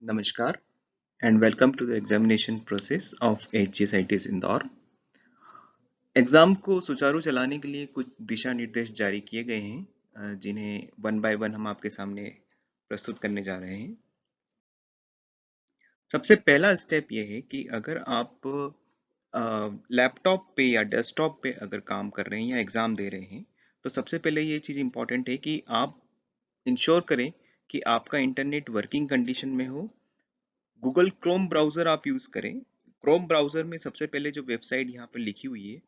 Namaskar and welcome to the examination process of HGSITS Indore. Exam को सुचारू चलाने के लिए कुछ दिशा निर्देश जारी किए गए हैं, जिन्हें वन बाय वन हम आपके सामने प्रस्तुत करने जा रहे हैं। सबसे पहला स्टेप ये है कि अगर आप लैपटॉप पे या डेस्कटॉप पे अगर काम कर रहे हैं या एग्जाम दे रहे हैं, तो सबसे पहले ये चीज़ इम्पोर्टेंट है कि आप इंश्योर करें कि आपका इंटरनेट वर्किंग कंडीशन में हो। गूगल क्रोम ब्राउज़र आप यूज़ करें। क्रोम ब्राउज़र में सबसे पहले जो वेबसाइट यहाँ पर लिखी हुई है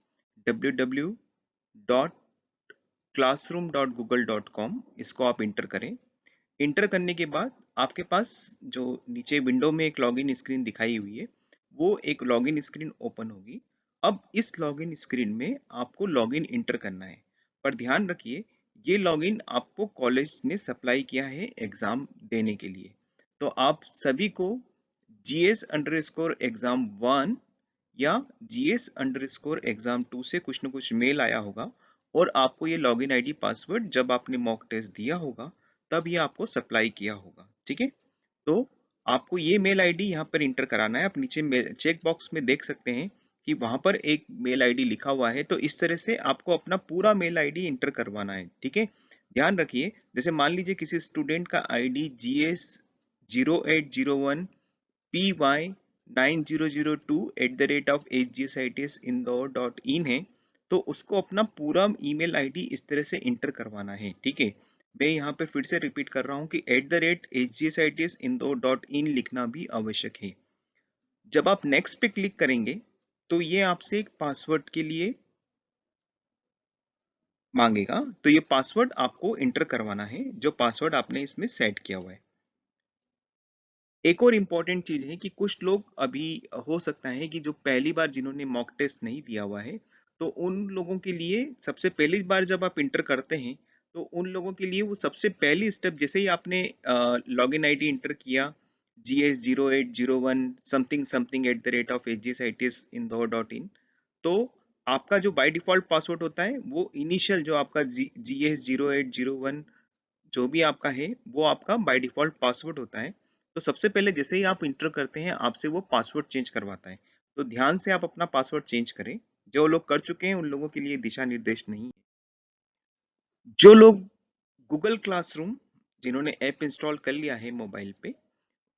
www.classroom.google.com, इसको आप इंटर करें। इंटर करने के बाद आपके पास जो नीचे विंडो में एक लॉगिन स्क्रीन दिखाई हुई है, वो एक लॉगिन स्क्रीन ओपन होगी। अब इस लॉगिन स्क्रीन में आपको लॉगिन इंटर करना है, पर ध्यान रखिए ये लॉगिन आपको कॉलेज ने सप्लाई किया है एग्जाम देने के लिए। तो आप सभी को GS_exam1 या GS_exam2 से कुछ न कुछ मेल आया होगा और आपको ये लॉगिन आईडी पासवर्ड जब आपने मॉक टेस्ट दिया होगा तब ये आपको सप्लाई किया होगा। ठीक है, तो आपको ये मेल आईडी यहाँ पर इंटर कराना है। आप नीचे चेक बॉक्स में देख सकते हैं कि वहां पर एक मेल आईडी लिखा हुआ है, तो इस तरह से आपको अपना पूरा मेल आईडी इंटर करवाना है। ठीक है, ध्यान रखिए जैसे मान लीजिए किसी स्टूडेंट का आईडी GS0801 PY9002@hgsitesindore.in है, तो उसको अपना पूरा ईमेल आईडी इस तरह से इंटर करवाना है। ठीक है, मैं यहाँ पे फिर से रिपीट कर रहा हूँ कि @hgsitesindore.in लिखना भी आवश्यक है। जब आप नेक्स्ट पे क्लिक करेंगे तो ये आपसे एक पासवर्ड के लिए मांगेगा, तो ये पासवर्ड आपको इंटर करवाना है जो पासवर्ड आपने इसमें सेट किया हुआ है। एक और इम्पॉर्टेंट चीज है कि कुछ लोग अभी हो सकता है कि जो पहली बार जिन्होंने मॉक टेस्ट नहीं दिया हुआ है, तो उन लोगों के लिए सबसे पहली बार जब आप इंटर करते हैं तो उन लोगों के लिए वो सबसे पहली स्टेप, जैसे ही आपने लॉगिन आईडी इंटर किया GS0801 समथिंग समथिंग @hgsitesindore.in, तो आपका जो बाय डिफॉल्ट पासवर्ड होता है वो इनिशियल जो आपका GS0801 जो भी आपका है वो आपका बाय डिफॉल्ट पासवर्ड होता है। तो सबसे पहले जैसे ही आप इंटर करते हैं आपसे वो पासवर्ड चेंज करवाता है, तो ध्यान से आप अपना पासवर्ड चेंज करें। जो लोग कर चुके हैं उन लोगों के लिए दिशा निर्देश नहीं है। जो लोग गूगल क्लासरूम जिन्होंने ऐप इंस्टॉल कर लिया है मोबाइल पे,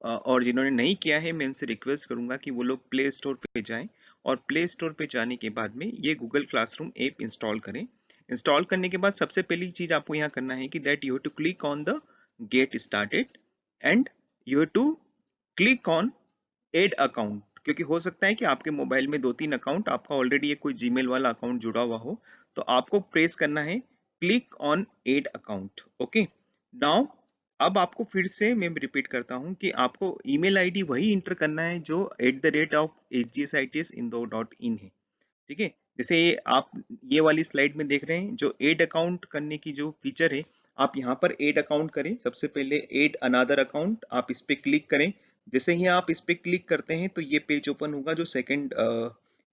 और जिन्होंने नहीं किया है, मैं उनसे रिक्वेस्ट करूंगा कि वो लोग प्ले स्टोर पे जाएं और प्ले स्टोर पे जाने के बाद में ये गूगल क्लासरूम ऐप इंस्टॉल करें। इंस्टॉल करने के बाद सबसे पहली चीज आपको यहाँ करना है कि that you have to click on the get started and you have to click on add account, क्योंकि हो सकता है कि आपके मोबाइल में दो तीन अकाउंट, आपका ऑलरेडी एक कोई जीमेल वाला अकाउंट जुड़ा हुआ हो, तो आपको प्रेस करना है click on add account. Okay, now अब आपको फिर से मैं रिपीट करता हूं कि आपको ईमेल आईडी वही इंटर करना है जो @hgsitesindore.in है। ठीक है, जैसे ये आप ये वाली स्लाइड में देख रहे हैं जो एड अकाउंट करने की जो फीचर है, आप यहाँ पर एड अकाउंट करें। सबसे पहले एड अनदर अकाउंट आप इस पे क्लिक करें। जैसे ही आप इस पे क्लिक करते हैं तो ये पेज ओपन होगा जो सेकंड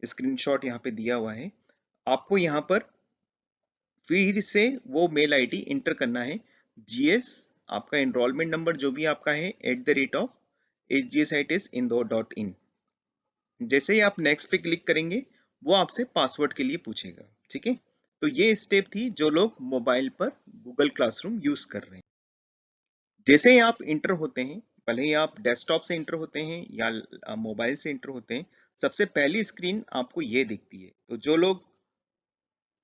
स्क्रीनशॉट यहाँ पे दिया हुआ है। आपको यहाँ पर फिर से वो मेल आईडी इंटर करना है, GS आपका एनरोलमेंट नंबर जो भी आपका है @hgsitesindore.in। जैसे ही आप नेक्स्ट पे क्लिक करेंगे वो आपसे पासवर्ड के लिए पूछेगा। ठीक है, तो ये स्टेप थी जो लोग मोबाइल पर गूगल क्लासरूम यूज कर रहे हैं। जैसे ही आप इंटर होते हैं, भले ही आप डेस्कटॉप से इंटर होते हैं या मोबाइल से इंटर होते हैं, सबसे पहली स्क्रीन आपको ये दिखती है। तो जो लोग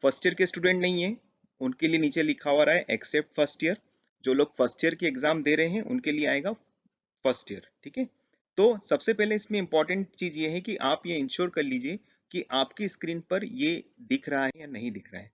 फर्स्ट ईयर के स्टूडेंट नहीं है उनके लिए नीचे लिखा हुआ रहा है एक्सेप्ट फर्स्ट ईयर। जो लोग फर्स्ट ईयर की एग्जाम दे रहे हैं उनके लिए आएगा फर्स्ट ईयर। ठीक है, तो सबसे पहले इसमें इंपॉर्टेंट चीज ये है कि आप ये इंश्योर कर लीजिए कि आपकी स्क्रीन पर ये दिख रहा है या नहीं दिख रहा है।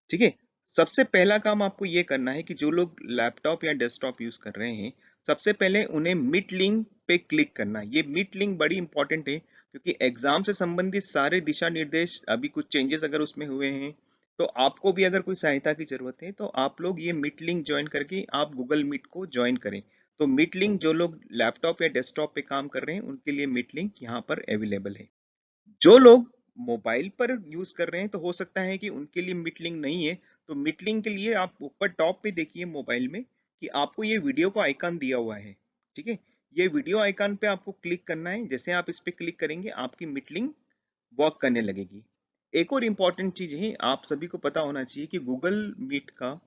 ठीक है, सबसे पहला काम आपको ये करना है कि जो लोग लैपटॉप या डेस्कटॉप यूज कर रहे हैं, सबसे पहले उन्हें मीट लिंक पे क्लिक करना है। ये मीट लिंक बड़ी इंपॉर्टेंट है क्योंकि एग्जाम से संबंधित सारे दिशा निर्देश, अभी कुछ चेंजेस अगर उसमें हुए हैं तो आपको भी अगर कोई सहायता की जरूरत है तो आप लोग ये मीट लिंक ज्वाइन करके आप गूगल मीट को ज्वाइन करें। तो मीट लिंक जो लोग लैपटॉप या डेस्कटॉप पे काम कर रहे हैं उनके लिए मीट लिंक यहाँ पर अवेलेबल है। जो लोग मोबाइल पर यूज कर रहे हैं तो हो सकता है कि उनके लिए मीटलिंक नहीं है। तो मीटलिंक के लिए आप ऊपर टॉप पे देखिए मोबाइल में कि आपको ये वीडियो का आइकन दिया हुआ है। ठीक है, ये वीडियो आइकन पे आपको क्लिक करना है। जैसे आप इस पे क्लिक करेंगे आपकी मीट लिंक वर्क करने लगेगी। एक और इम्पॉर्टेंट चीज है, आप सभी को पता होना चाहिए कि गूगल मीट का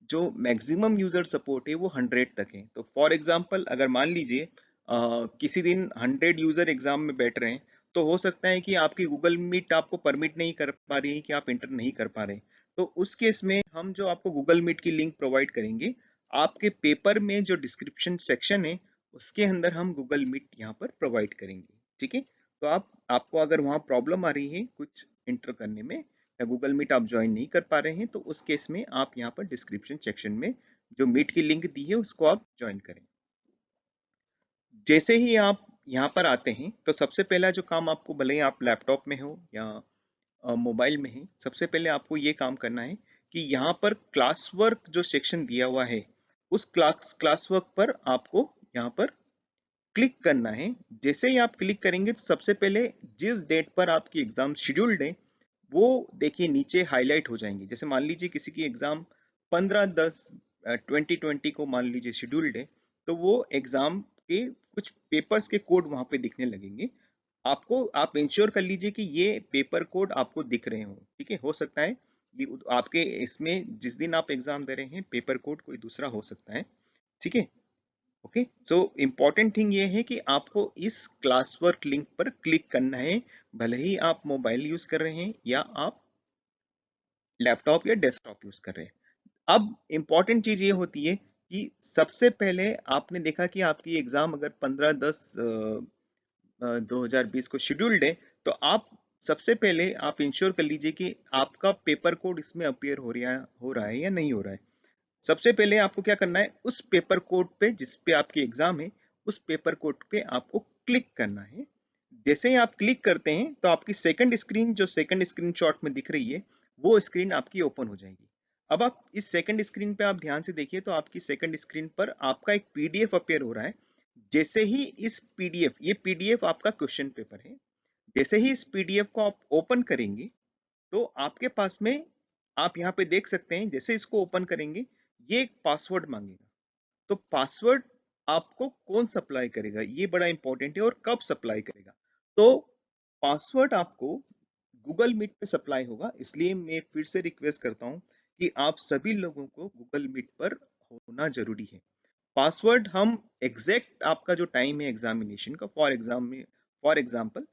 जो मैक्सिमम यूजर सपोर्ट है वो 100 तक है। तो फॉर एग्जांपल अगर मान लीजिए किसी दिन 100 यूजर एग्जाम में बैठ रहे हैं, तो हो सकता है कि आपकी गूगल मीट आपको परमिट नहीं कर पा रही है, कि आप इंटर नहीं कर पा रहे। तो उस केस में हम जो आपको गूगल मीट की लिंक प्रोवाइड करेंगे, आपके पेपर में जो डिस्क्रिप्शन सेक्शन है उसके अंदर हम गूगल मीट यहाँ पर प्रोवाइड करेंगे। ठीक है, तो आपको अगर वहाँ प्रॉब्लम आ रही है कुछ इंटर करने में, या गूगल मीट आप ज्वाइन नहीं कर पा रहे हैं, तो उस केस में आप यहाँ पर डिस्क्रिप्शन सेक्शन में जो मीट की लिंक दी है उसको आप ज्वाइन करें। जैसे ही आप यहाँ पर आते हैं तो सबसे पहला जो काम आपको, भले ही आप लैपटॉप में हो या मोबाइल में है, सबसे पहले आपको ये काम करना है कि यहाँ पर क्लास वर्क जो सेक्शन दिया हुआ है उस क्लास वर्क पर आपको यहाँ पर क्लिक करना है। जैसे ही आप क्लिक करेंगे तो सबसे पहले जिस डेट पर आपकी एग्जाम शेड्यूल्ड है वो देखिए नीचे हाईलाइट हो जाएंगे। जैसे मान लीजिए किसी की एग्जाम 15/10/2020 को मान लीजिए शेड्यूल्ड है, तो वो एग्जाम के कुछ पेपर्स के कोड वहां पे दिखने लगेंगे। आप इंश्योर कर लीजिए कि ये पेपर कोड आपको दिख रहे हो। ठीक है, हो सकता है ये आपके इसमें जिस दिन आप एग्जाम दे रहे हैं पेपर कोड कोई दूसरा हो सकता है। ठीक है, ओके। सो इम्पॉर्टेंट थिंग ये है कि आपको इस क्लास वर्क लिंक पर क्लिक करना है, भले ही आप मोबाइल यूज कर रहे हैं या आप लैपटॉप या डेस्कटॉप यूज कर रहे हैं। अब इम्पॉर्टेंट चीज ये होती है कि सबसे पहले आपने देखा कि आपकी एग्जाम अगर 15/10/2020 को शेड्यूल्ड है, तो आप सबसे पहले आप इंश्योर कर लीजिए कि आपका पेपर कोड इसमें अपीयर हो रहा है या नहीं हो रहा है। सबसे पहले आपको क्या करना है, उस पेपर कोड पे जिस पे आपकी एग्जाम है उस पेपर कोड पे आपको क्लिक करना है। जैसे ही आप क्लिक करते हैं तो आपकी सेकंड स्क्रीन, जो सेकंड स्क्रीन शॉट में दिख रही है, वो स्क्रीन आपकी ओपन हो जाएगी। अब आप इस सेकंड स्क्रीन पे आप ध्यान से देखिए तो आपकी सेकंड स्क्रीन पर आपका एक पीडीएफ अपीयर हो रहा है। जैसे ही इस पीडीएफ, ये पीडीएफ आपका क्वेश्चन पेपर है, जैसे ही इस पीडीएफ को आप ओपन करेंगे तो आपके पास में, आप यहाँ पे देख सकते हैं, जैसे इसको ओपन करेंगे ये एक पासवर्ड मांगेगा। तो पासवर्ड आपको कौन सप्लाई करेगा, ये बड़ा इंपॉर्टेंट है, और कब सप्लाई करेगा। तो पासवर्ड आपको गूगल मीट पे सप्लाई होगा। इसलिए मैं फिर से रिक्वेस्ट करता हूं कि आप सभी लोगों को गूगल मीट पर होना जरूरी है। पासवर्ड हम एग्जैक्ट आपका जो टाइम है एग्जामिनेशन का, फॉर एग्जाम्पल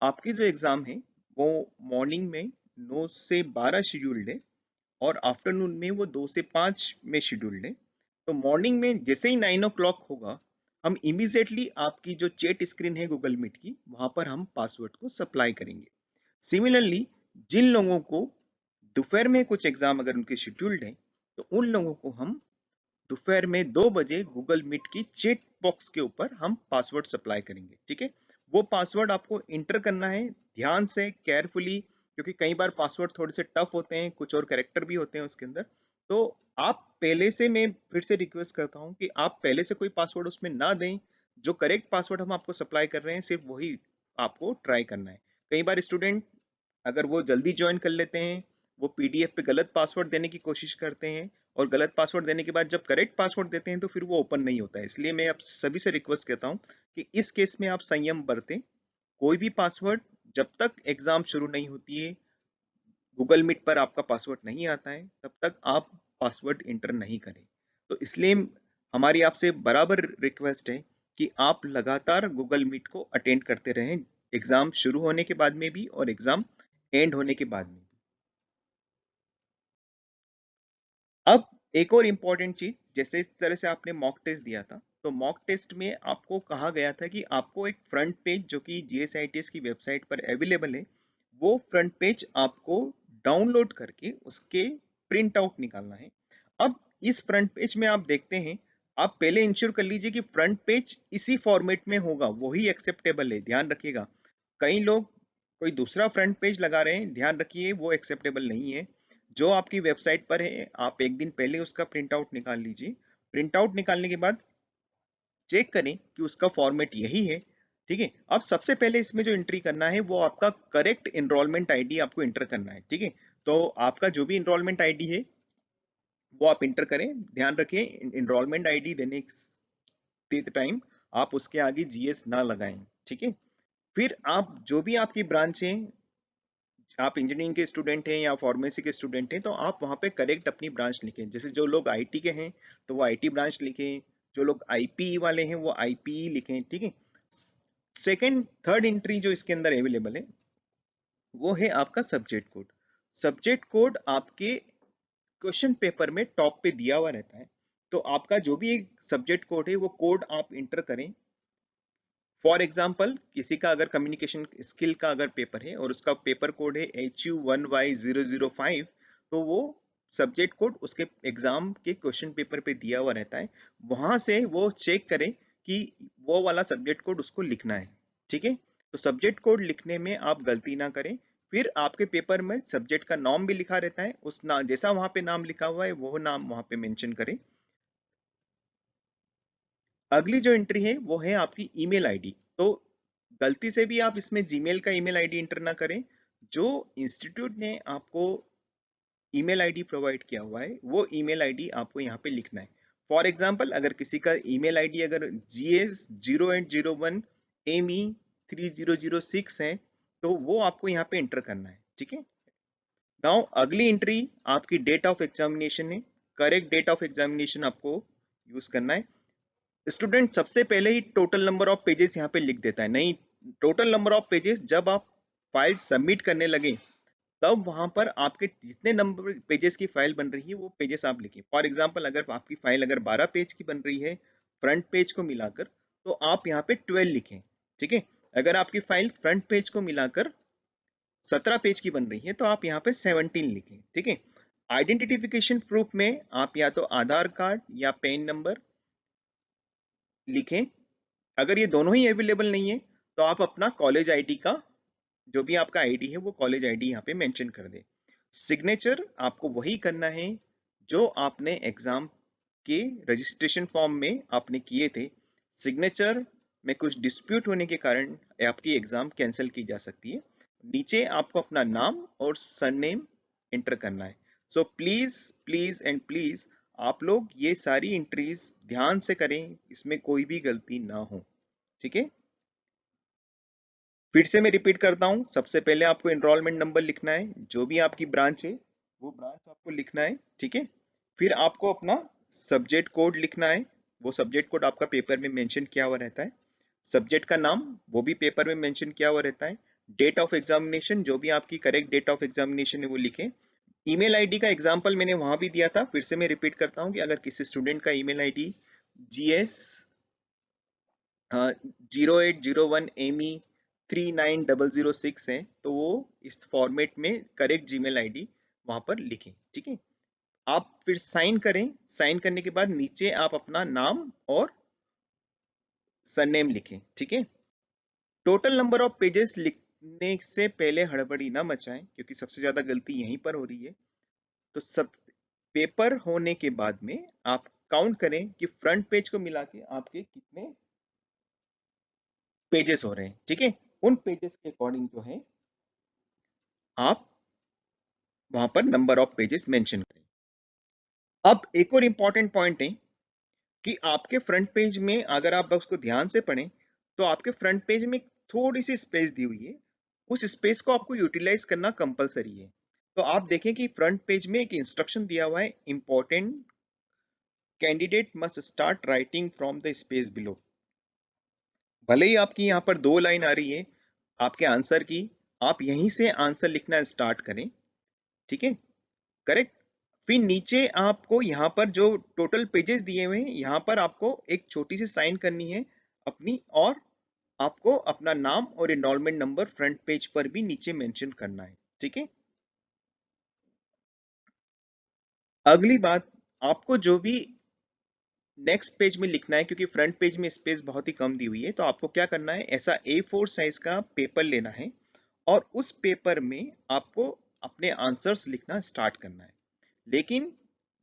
आपकी जो एग्जाम है वो मॉर्निंग में 9 से 12 शेड्यूल्ड है और आफ्टरनून में वो 2 से 5 में शेड्यूल्ड है। तो मॉर्निंग में जैसे ही 9 o'clock होगा, हम इमीजिएटली आपकी जो चैट स्क्रीन है गूगल मीट की, वहां पर हम पासवर्ड को सप्लाई करेंगे। सिमिलरली जिन लोगों को दोपहर में कुछ एग्जाम अगर उनके शेड्यूल्ड है, तो उन लोगों को हम दोपहर में 2 बजे गूगल मीट की चैट बॉक्स के ऊपर हम पासवर्ड सप्लाई करेंगे। ठीक है, वो पासवर्ड आपको इंटर करना है ध्यान से, केयरफुली, क्योंकि कई बार पासवर्ड थोड़े से टफ होते हैं, कुछ और कैरेक्टर भी होते हैं उसके अंदर। तो आप पहले से, मैं फिर से रिक्वेस्ट करता हूं कि आप पहले से कोई पासवर्ड उसमें ना दें। जो करेक्ट पासवर्ड हम आपको सप्लाई कर रहे हैं सिर्फ वही आपको ट्राई करना है। कई बार स्टूडेंट अगर वो जल्दी ज्वाइन कर लेते हैं, वो पीडीएफ पे गलत पासवर्ड देने की कोशिश करते हैं, और गलत पासवर्ड देने के बाद जब करेक्ट पासवर्ड देते हैं तो फिर वो ओपन नहीं होता है। इसलिए मैं आप सभी से रिक्वेस्ट करता हूं कि इस केस में आप संयम बरतें। कोई भी पासवर्ड जब तक एग्जाम शुरू नहीं होती है, गूगल मीट पर आपका पासवर्ड नहीं आता है, तब तक आप पासवर्ड इंटर नहीं करें। तो इसलिए हमारी आपसे बराबर रिक्वेस्ट है कि आप लगातार गूगल मीट को अटेंड करते रहें, एग्जाम शुरू होने के बाद में भी और एग्जाम एंड होने के बाद में भी। अब एक और इम्पॉर्टेंट चीज, जैसे इस तरह से आपने मॉक टेस्ट दिया था, तो मॉक टेस्ट में आपको कहा गया था कि आपको एक फ्रंट पेज जो कि जीएसआईटीएस की वेबसाइट पर अवेलेबल है, वो फ्रंट पेज आपको डाउनलोड करके उसके प्रिंट आउट निकालना है। अब इस फ्रंट पेज में आप देखते हैं, आप पहले इंश्योर कर लीजिए कि फ्रंट पेज इसी फॉर्मेट में होगा, वही एक्सेप्टेबल है, ध्यान रखिएगा। कई लोग कोई दूसरा फ्रंट पेज लगा रहे हैं, ध्यान रखिए वो एक्सेप्टेबल नहीं है। जो आपकी वेबसाइट पर है आप एक दिन पहले उसका प्रिंट आउट निकाल लीजिए। प्रिंट आउट निकालने के बाद चेक करें कि उसका फॉर्मेट यही है। ठीक है, अब सबसे पहले इसमें जो एंट्री करना है वो आपका करेक्ट इनरोलमेंट आईडी आपको एंटर करना है। ठीक है, तो आपका जो भी इनरोलमेंट आईडी है वो आप इंटर करें। ध्यान रखें इनरोलमेंट आईडी देते टाइम आप उसके आगे जीएस ना लगाएं, ठीक है। फिर आप जो भी आपकी ब्रांच है, आप इंजीनियरिंग के स्टूडेंट हैं या फार्मेसी के स्टूडेंट हैं, तो आप वहां पे करेक्ट अपनी ब्रांच लिखें। जैसे जो लोग आईटी के हैं तो वो आईटी ब्रांच लिखें, जो लोग आईपीई वाले हैं वो आईपीई लिखें, ठीक है। सेकंड थर्ड एंट्री जो इसके अंदर अवेलेबल है वो है आपका सब्जेक्ट कोड। सब्जेक्ट कोड आपके क्वेश्चन पेपर में टॉप पे दिया हुआ रहता है। तो आपका जो भी एक सब्जेक्ट कोड है वो कोड आप इंटर करें। फॉर एग्जाम्पल किसी का अगर कम्युनिकेशन स्किल का अगर पेपर है और उसका पेपर कोड है HU1Y005, तो वो सब्जेक्ट कोड उसके एग्जाम के क्वेश्चन पेपर पे दिया हुआ रहता है। वहां से वो चेक करें कि वो वाला सब्जेक्ट कोड उसको लिखना है, ठीक है। तो सब्जेक्ट कोड लिखने में आप गलती ना करें। फिर आपके पेपर में सब्जेक्ट का नाम भी लिखा रहता है, उस नाम जैसा वहां पे नाम लिखा हुआ है वो नाम वहां पे मेंशन करें। अगली जो एंट्री है वो है आपकी ईमेल आईडी। तो गलती से भी आप इसमें जीमेल का ईमेल आईडी इंटर ना करें। जो इंस्टीट्यूट ने आपको ईमेल आईडी प्रोवाइड किया हुआ है वो ईमेल आईडी आपको यहाँ पे लिखना है। फॉर एग्जाम्पल अगर किसी का ईमेल आईडी अगर GS0801ME3006 है तो वो आपको यहाँ पे इंटर करना है, ठीक है। नाउ अगली एंट्री आपकी डेट ऑफ एग्जामिनेशन है। करेक्ट डेट ऑफ एग्जामिनेशन आपको यूज करना है। स्टूडेंट सबसे पहले ही टोटल नंबर ऑफ पेजेस यहाँ पे लिख देता है। नहीं, टोटल नंबर ऑफ पेजेस जब आप फाइल सबमिट करने लगे तब वहां पर आपके जितने नंबर पेजेस की फाइल बन रही है वो पेजेस आप लिखिए। फॉर एग्जांपल अगर आपकी फाइल अगर 12 पेज की बन रही है फ्रंट पेज को मिलाकर, तो आप यहाँ पे 12 लिखें, ठीक है। अगर आपकी फाइल फ्रंट पेज को मिलाकर 17 पेज की बन रही है तो आप यहाँ पे 17 लिखें, ठीक है। आइडेंटिफिकेशन प्रूफ में आप या तो आधार कार्ड या पैन नंबर लिखें। अगर ये दोनों ही अवेलेबल नहीं है तो आप अपना कॉलेज आईडी का जो भी आपका आईडी है वो कॉलेज आईडी यहाँ पे मेंशन कर दे। सिग्नेचर आपको वही करना है जो आपने एग्जाम के रजिस्ट्रेशन फॉर्म में आपने किए थे। सिग्नेचर में कुछ डिस्प्यूट होने के कारण आपकी एग्जाम कैंसिल की जा सकती है। नीचे आपको अपना नाम और सरनेम एंटर करना है। So please please and please आप लोग ये सारी एंट्रीज ध्यान से करें, इसमें कोई भी गलती ना हो, ठीक है। फिर से मैं रिपीट करता हूँ, सबसे पहले आपको एनरोलमेंट नंबर लिखना है, जो भी आपकी ब्रांच है वो ब्रांच आपको लिखना है, ठीक है। फिर आपको अपना सब्जेक्ट कोड लिखना है, वो सब्जेक्ट कोड आपका पेपर में मेंशन किया हुआ रहता है। सब्जेक्ट का नाम वो भी पेपर में मेंशन किया हुआ रहता है। डेट ऑफ एग्जामिनेशन जो भी आपकी करेक्ट डेट ऑफ एग्जामिनेशन है वो लिखें। ईमेल आईडी का एग्जांपल मैंने वहां भी दिया था, फिर से मैं रिपीट करता हूँ कि अगर किसी स्टूडेंट का ईमेल आईडी GS 0801ME39006 है तो वो इस फॉर्मेट में करेक्ट जीमेल आईडी वहां पर लिखें, ठीक है। आप फिर साइन करें, साइन करने के बाद नीचे आप अपना नाम और सरनेम लिखें, ठीक है। टोटल नंबर ऑफ पेजेस लिखने से पहले हड़बड़ी ना मचाएं क्योंकि सबसे ज्यादा गलती यहीं पर हो रही है। तो सब पेपर होने के बाद में आप काउंट करें कि फ्रंट पेज को मिला के आपके कितने पेजेस हो रहे हैं, ठीक है। उन पेजेस के अकॉर्डिंग जो है आप वहां पर नंबर ऑफ पेजेस मेंशन करें। अब एक और इंपॉर्टेंट पॉइंट है कि आपके फ्रंट पेज में अगर आप उसको ध्यान से पढ़ें तो आपके फ्रंट पेज में थोड़ी सी स्पेस दी हुई है, उस स्पेस को आपको यूटिलाइज करना कंपलसरी है। तो आप देखें कि फ्रंट पेज में एक इंस्ट्रक्शन दिया हुआ है, important candidate must start writing from the space below. भले ही आपकी यहाँ पर 2 लाइन आ रही है आपके आंसर की, आप यहीं से आंसर लिखना स्टार्ट करें, ठीक है, करेक्ट। फिर नीचे आपको यहाँ पर जो टोटल पेजेस दिए हुए हैं यहाँ पर आपको एक छोटी सी साइन करनी है अपनी, और आपको अपना नाम और एनरोलमेंट नंबर फ्रंट पेज पर भी नीचे मेंशन करना है, ठीक है। अगली बात, आपको जो भी नेक्स्ट पेज में लिखना है, क्योंकि फ्रंट पेज में स्पेस बहुत ही कम दी हुई है, तो आपको क्या करना है, ऐसा A4 साइज का पेपर लेना है और उस पेपर में आपको अपने आंसर्स लिखना स्टार्ट करना है। लेकिन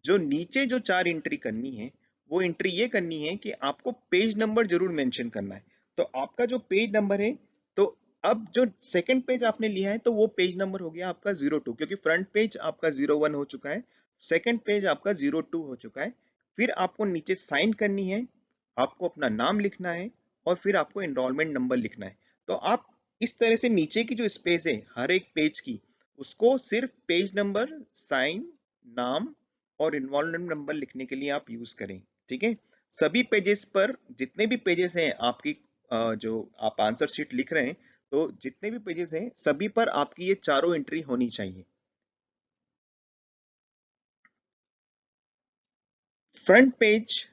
जो नीचे जो 4 एंट्री करनी है वो एंट्री ये करनी है कि आपको पेज नंबर जरूर मेंशन करना है। तो आपका जो पेज नंबर है, तो अब जो सेकंड पेज आपने लिया है तो वो पेज नंबर हो गया आपका 02, क्योंकि फ्रंट पेज आपका 01 हो चुका है, सेकंड पेज आपका 02 हो चुका है। फिर आपको नीचे साइन करनी है, आपको अपना नाम लिखना है और फिर आपको एनरोलमेंट नंबर लिखना है। तो आप इस तरह से नीचे की जो स्पेस है हर एक पेज की, उसको सिर्फ पेज नंबर, साइन, नाम और एनरोलमेंट नंबर लिखने के लिए आप यूज करें। ठीक है, सभी पेजेस पर जितने भी पेजेस हैं आपकी, जो आप आंसर शीट लिख रहे हैं, तो जितने भी पेजेस हैं सभी पर आपकी ये चारों एंट्री होनी चाहिए। फ्रंट पेज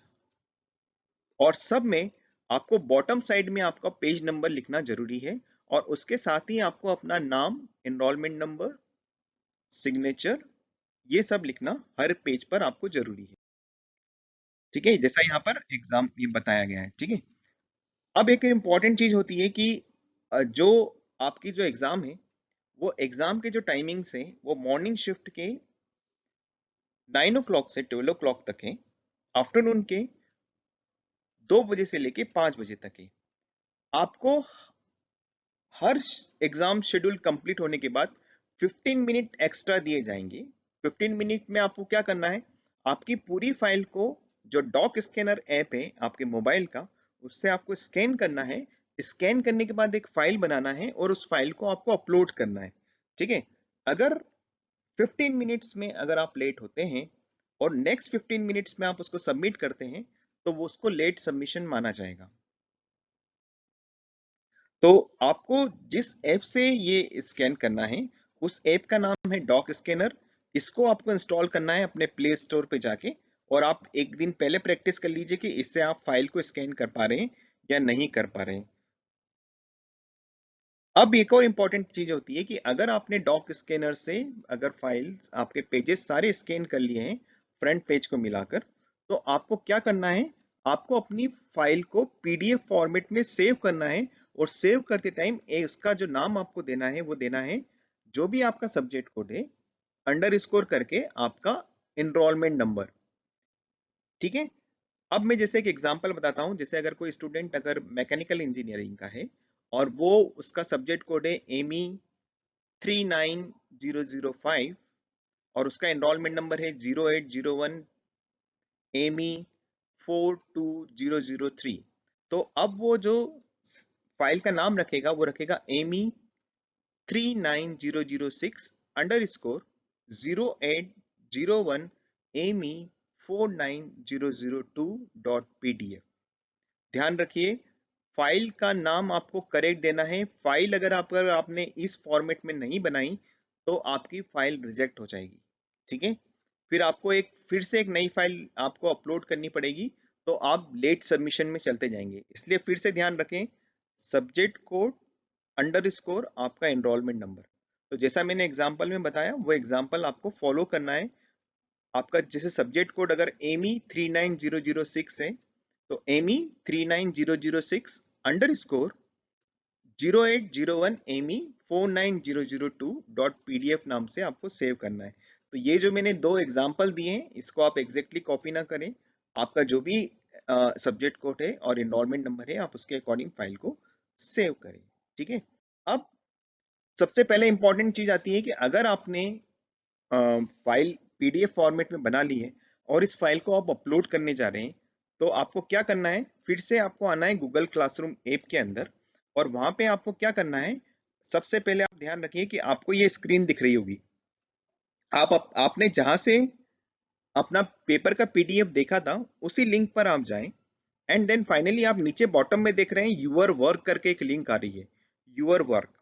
और सब में आपको बॉटम साइड में आपका पेज नंबर लिखना जरूरी है, और उसके साथ ही आपको अपना नाम, एनरोलमेंट नंबर, सिग्नेचर, ये सब लिखना हर पेज पर आपको जरूरी है। ठीक है, जैसा यहाँ पर एग्जाम ये बताया गया है। ठीक है, अब एक इम्पॉर्टेंट चीज होती है कि जो आपकी जो एग्जाम है, वो एग्जाम के जो टाइमिंग्स है वो मॉर्निंग शिफ्ट के 9 o'clock से 12 o'clock तक है, आफ्टरनून के 2 बजे से लेके 5 बजे तक है। आपको हर एग्जाम शेड्यूल कंप्लीट होने के बाद 15 मिनट एक्स्ट्रा दिए जाएंगे। 15 मिनट में आपको क्या करना है, आपकी पूरी फाइल को, जो डॉक स्कैनर ऐप है आपके मोबाइल का, उससे आपको स्कैन करना है। स्कैन करने के बाद एक फाइल बनाना है और उस फाइल को आपको अपलोड करना है। ठीक है, अगर 15 मिनट्स में अगर आप लेट होते हैं और नेक्स्ट 15 मिनट्स में आप उसको सबमिट करते हैं, तो वो उसको लेट सबमिशन माना जाएगा। तो आपको जिस ऐप से ये स्कैन करना है, उस ऐप का नाम है डॉक स्कैनर। इसको आपको इंस्टॉल करना है अपने प्ले स्टोर पे जाके, और आप एक दिन पहले प्रैक्टिस कर लीजिए कि इससे आप फाइल को स्कैन कर पा रहे हैं या नहीं कर पा रहे हैं। अब एक और इम्पॉर्टेंट चीज होती है कि अगर आपने डॉक स्कैनर से अगर फाइल्स, आपके पेजेस सारे स्कैन कर लिए हैं फ्रंट पेज को मिलाकर, तो आपको क्या करना है, आपको अपनी फाइल को पीडीएफ फॉर्मेट में सेव करना है। और सेव करते टाइम उसका जो नाम आपको देना है वो देना है, जो भी आपका सब्जेक्ट कोड है, अंडर स्कोर करके आपका एनरोलमेंट नंबर। ठीक है, अब मैं जैसे एक एग्जांपल बताता हूं। जैसे अगर कोई स्टूडेंट अगर मैकेनिकल इंजीनियरिंग का है और वो, उसका सब्जेक्ट कोड है एमी 39005 और उसका एनरोलमेंट नंबर है 0801 एमी 42003। तो अब वो जो फाइल का नाम रखेगा वो रखेगा Amy 39006 under score 0801 Amy 49002.pdf। ध्यान रखिए, फाइल का नाम आपको करेक्ट देना है। फाइल अगर आपने इस फॉर्मेट में नहीं बनाई, तो आपकी फाइल रिजेक्ट हो जाएगी। ठीक है, फिर आपको फिर से एक नई फाइल आपको अपलोड करनी पड़ेगी, तो आप लेट सबमिशन में चलते जाएंगे। इसलिए फिर से ध्यान रखें, सब्जेक्ट कोड अंडर स्कोर आपका एनरोलमेंट नंबर। तो जैसा मैंने एग्जाम्पल में बताया, वो एग्जाम्पल आपको फॉलो करना है। आपका जैसे सब्जेक्ट कोड अगर एमी 39006 है, तो Amy 39006 under score 0801 Amy 49002.pdf नाम से आपको सेव करना है। तो ये जो मैंने दो एग्जाम्पल दिए हैं, इसको आप एग्जैक्टली कॉपी ना करें। आपका जो भी सब्जेक्ट कोड है और एनरोलमेंट नंबर है, आप उसके अकॉर्डिंग फाइल को सेव करें। ठीक है, अब सबसे पहले इंपॉर्टेंट चीज आती है कि अगर आपने फाइल पीडीएफ फॉर्मेट में बना ली है और इस फाइल को आप अपलोड करने जा रहे हैं, तो आपको क्या करना है, फिर से आपको आना है गूगल क्लासरूम ऐप के अंदर, और वहां पे आपको क्या करना है, सबसे पहले आप ध्यान रखिए कि आपको ये स्क्रीन दिख रही होगी। आपने जहां से अपना पेपर का पीडीएफ देखा था, उसी लिंक पर आप जाएं, एंड देन फाइनली आप नीचे बॉटम में देख रहे हैं यूर वर्क करके एक लिंक आ रही है, your work.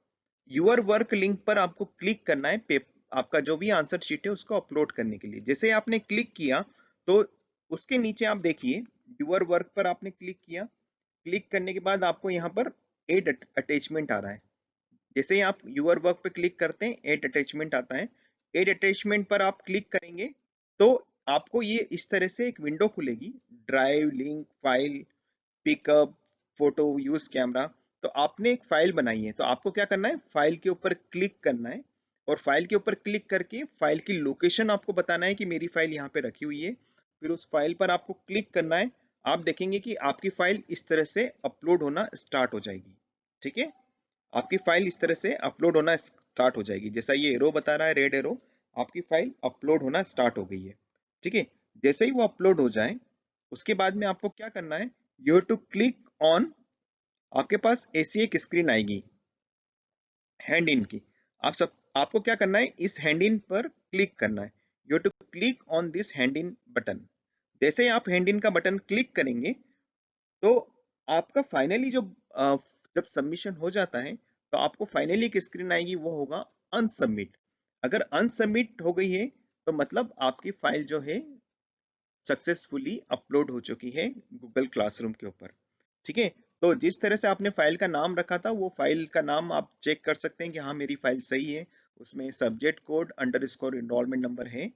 Your work link पर आपको क्लिक करना है आपका जो भी आंसर शीट है उसको अपलोड करने के लिए। जैसे आपने क्लिक किया, तो उसके नीचे आप देखिए यूर वर्क पर आपने क्लिक किया। क्लिक करने के बाद आपको यहाँ पर एड अटैचमेंट आ रहा है। जैसे ही आप यूर वर्क पे क्लिक करते हैं, एड अटैचमेंट आता है। एड अटैचमेंट पर आप क्लिक करेंगे, तो आपको ये इस तरह से एक विंडो खुलेगी, drive, link, file, pickup, photo, use camera. तो आपने एक फाइल बनाई है, तो आपको क्या करना है, फाइल के ऊपर क्लिक करना है, और फाइल के ऊपर क्लिक करके फाइल की लोकेशन आपको बताना है कि मेरी फाइल यहाँ पे रखी हुई है। फिर उस फाइल पर आपको क्लिक करना है। आप देखेंगे कि आपकी फाइल इस तरह से अपलोड होना स्टार्ट हो जाएगी। ठीक है, आपकी फाइल इस तरह से अपलोड होना स्टार्ट हो जाएगी। जैसा ये एरो बता रहा है, रेड एरो, आपकी फाइल अपलोड होना स्टार्ट हो गई है। ठीक है, जैसे ही वो अपलोड हो जाए, उसके बाद में आपको क्या करना है, you have to click on आपके पास ऐसी एक स्क्रीन आएगी हैंड इन की। आपको क्या करना है, इस हैंड इन पर क्लिक करना है। You to click on this hand in button. जैसे ही आप हैंड इन का बटन क्लिक करेंगे तो आपका फाइनली जो जब सबमिशन हो जाता है तो आपको फाइनली एक स्क्रीन आएगी, वो होगा अनसबमिट। अगर अनसबमिट हो गई है तो मतलब आपकी फाइल जो है सक्सेसफुली अपलोड हो चुकी है गूगल क्लासरूम के ऊपर। ठीक है, तो जिस तरह से आपने फाइल का नाम रखा था वो फाइल का नाम आप चेक कर सकते हैं कि हाँ मेरी फाइल सही है, उसमें subject code underscore enrolment number है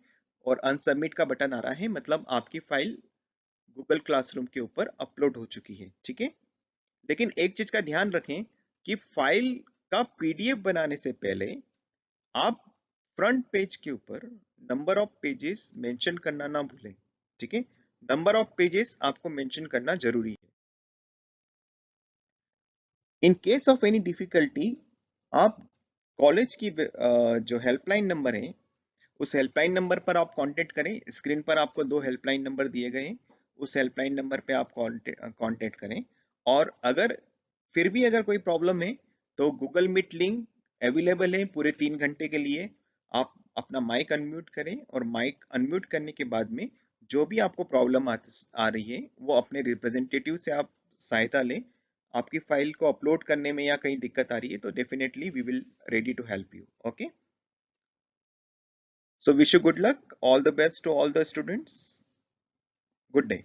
और अनसबमिट का बटन आ रहा है, मतलब आपकी फाइल गूगल क्लासरूम के ऊपर अपलोड हो चुकी है। ठीक है, लेकिन एक चीज का ध्यान रखें कि फाइल का पीडीएफ बनाने से पहले आप फ्रंट पेज के ऊपर नंबर ऑफ पेजेस मेंशन करना ना भूलें। ठीक है, नंबर ऑफ पेजेस आपको मेंशन करना जरूरी है। In case of any difficulty आप कॉलेज की जो हेल्पलाइन नंबर है उस हेल्पलाइन नंबर पर आप कांटेक्ट करें। स्क्रीन पर आपको दो हेल्पलाइन नंबर दिए गए हैं, उस हेल्पलाइन नंबर पे आप कांटेक्ट करें। और अगर फिर भी अगर कोई प्रॉब्लम है तो गूगल मीट लिंक अवेलेबल है पूरे 3 घंटे के लिए। आप अपना माइक अनम्यूट करें और माइक अनम्यूट करने के बाद में जो भी आपको प्रॉब्लम आ रही है वो अपने रिप्रेजेंटेटिव से आप सहायता लें। आपकी फाइल को अपलोड करने में या कहीं दिक्कत आ रही है तो definitely we will ready to help you. Okay, so wish you good luck, all the best to all the students. Good day.